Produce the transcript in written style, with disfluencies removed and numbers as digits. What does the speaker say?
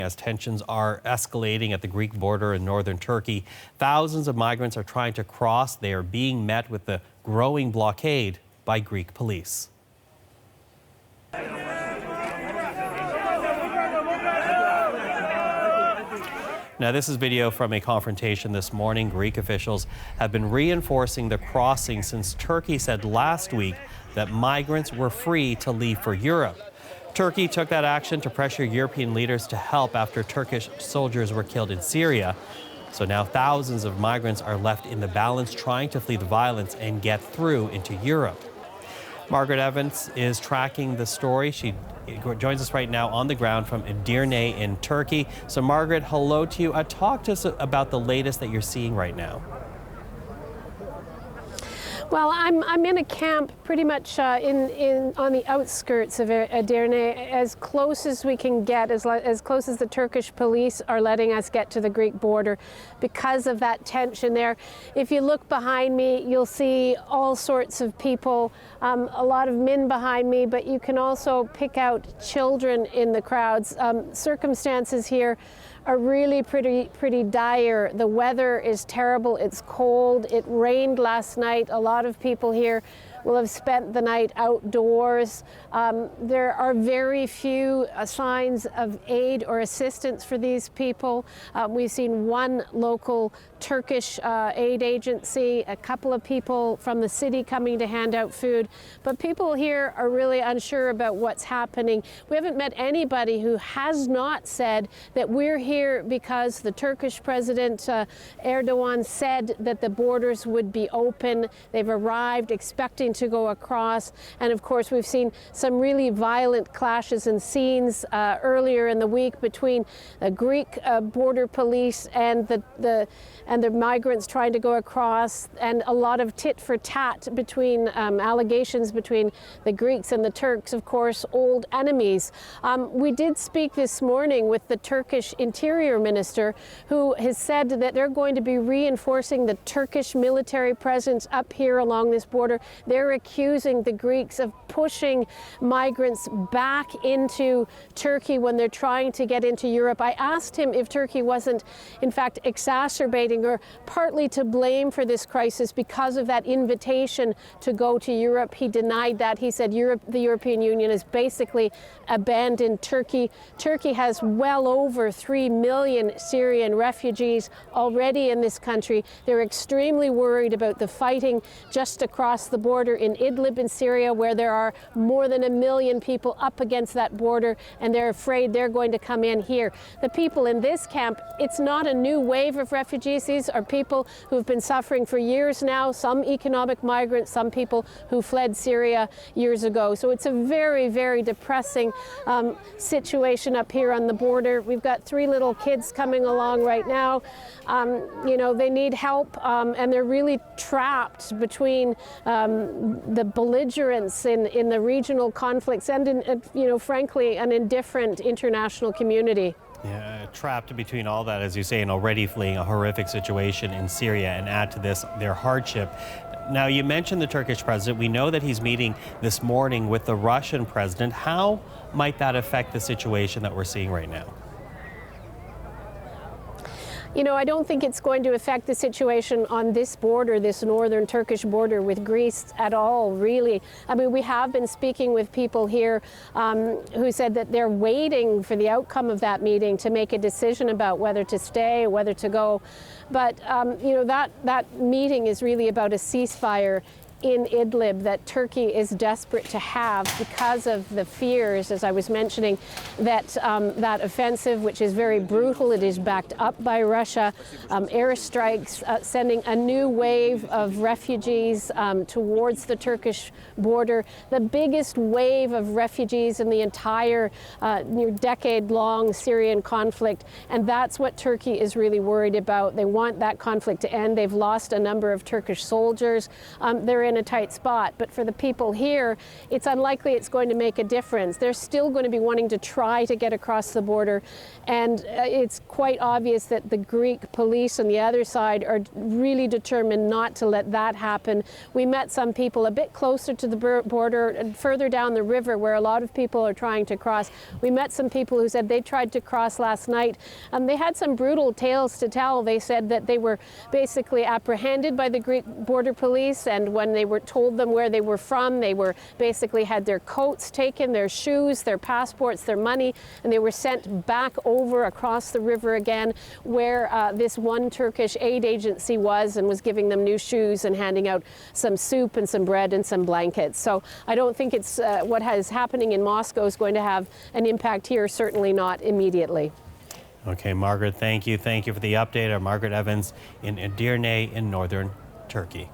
As tensions are escalating at the Greek border in northern Turkey, thousands of migrants are trying to cross. They are being met with the growing blockade by Greek police. Now, this is video from a confrontation this morning. Greek officials have been reinforcing the crossing since Turkey said last week that migrants were free to leave for Europe. Turkey took that action to pressure European leaders to help after Turkish soldiers were killed in Syria. So now thousands of migrants are left in the balance trying to flee the violence and get through into Europe. Margaret Evans is tracking the story. She joins us right now on the ground from Edirne in Turkey. So Margaret, hello to you. Talk to us about the latest that you're seeing right now. Well, I'm in a camp pretty much on the outskirts of Edirne, as close as we can get, as close as the Turkish police are letting us get to the Greek border because of that tension there. If you look behind me, you'll see all sorts of people, a lot of men behind me, but you can also pick out children in the crowds. Circumstances here are really pretty dire. The weather is terrible. It's cold. It rained last night. A lot of people here will have spent the night outdoors. There are very few signs of aid or assistance for these people. We've seen one local Turkish aid agency, a couple of people from the city coming to hand out food, but people here are really unsure about what's happening. We haven't met anybody who has not said that we're here because the Turkish President Erdogan said that the borders would be open. They've arrived expecting to go across, and of course we've seen some really violent clashes and scenes earlier in the week between the Greek border police and the migrants trying to go across, and a lot of tit for tat between allegations between the Greeks and the Turks, of course, old enemies. We did speak this morning with the Turkish Interior Minister, who has said that they're going to be reinforcing the Turkish military presence up here along this border. They're accusing the Greeks of pushing migrants back into Turkey when they're trying to get into Europe. I asked him if Turkey wasn't, in fact, exacerbating or partly to blame for this crisis because of that invitation to go to Europe. He denied that. He said the European Union has basically abandoned Turkey. Turkey has well over 3 million Syrian refugees already in this country. They're extremely worried about the fighting just across the border in Idlib in Syria, where there are more than 1 million people up against that border, and they're afraid they're going to come in here. The people in this camp, it's not a new wave of refugees. These are people who've been suffering for years now, some economic migrants, some people who fled Syria years ago. So it's a very, very depressing situation up here on the border. We've got 3 little kids coming along right now. You know, they need help, and they're really trapped between the belligerents in the regional conflicts and, you know, frankly, an indifferent international community. Yeah, trapped between all that, as you say, and already fleeing a horrific situation in Syria, and add to this their hardship. Now, you mentioned the Turkish president. We know that he's meeting this morning with the Russian president. How might that affect the situation that we're seeing right now? You know, I don't think it's going to affect the situation on this border, this northern Turkish border with Greece at all, really. I mean, we have been speaking with people here who said that they're waiting for the outcome of that meeting to make a decision about whether to stay, whether to go. But, you know, that meeting is really about a ceasefire in Idlib that Turkey is desperate to have because of the fears, as I was mentioning, that that offensive, which is very brutal, it is backed up by Russia, airstrikes, sending a new wave of refugees towards the Turkish border, the biggest wave of refugees in the entire decade-long Syrian conflict. And that's what Turkey is really worried about. They want that conflict to end. They've lost a number of Turkish soldiers. They're in a tight spot. But for the people here, it's unlikely it's going to make a difference. They're still going to be wanting to try to get across the border, and it's quite obvious that the Greek police on the other side are really determined not to let that happen. We met some people a bit closer to the border and further down the river where a lot of people are trying to cross. We met some people who said they tried to cross last night. They had some brutal tales to tell. They said that they were basically apprehended by the Greek border police, and when they told them where they were from, they were basically had their coats taken, their shoes, their passports, their money, and they were sent back over across the river again where this one Turkish aid agency was, and was giving them new shoes and handing out some soup and some bread and some blankets. So I don't think it's what is happening in Moscow is going to have an impact here, certainly not immediately. Okay, Margaret, thank you. Thank you for the update. Margaret Evans in Edirne in northern Turkey.